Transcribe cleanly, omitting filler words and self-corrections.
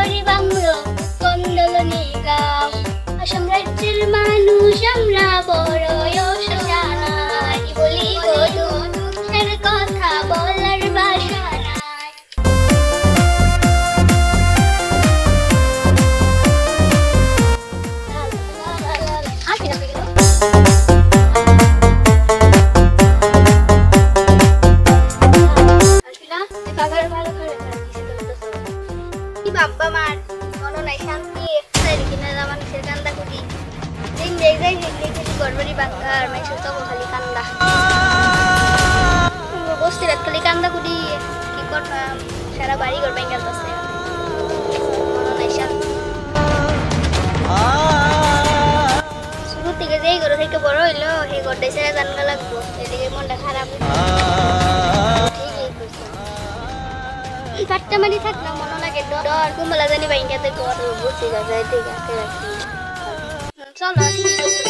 ঘরবাড়ি ভাঙলো কন্দলনি গাও আসাম রাজ্যের মানুষ আমরা বড়ই অসহায় কি বলি গো দুঃখের কথা বলার ভাষা নাই বাবা মার মনে নাই শান্তি কিনা মানুষের কান্দা কুটি দিন যাই যাই খালি ঘরবাড়ি বাঙ্গার মানুষের তো খালি কান্দা বস্তির খালি কান্দা কুটি কি করতাম সারা বাড়ি ঘর ভেঙে গেছে মনে নাই শান্তি শুরু থেকে যেই ঘর থেকে বড় হইলো সেই ঘরটাই ছেড়ে জানগা লাগবো এদিকে মনটা খারাপ কাটটা মারি থাক না মনে লাগে ডর কুমলা জানি বাইঙ্গাতে ঘর বসে যায় ঠিক আছে রাখি চলো ঠিক আছে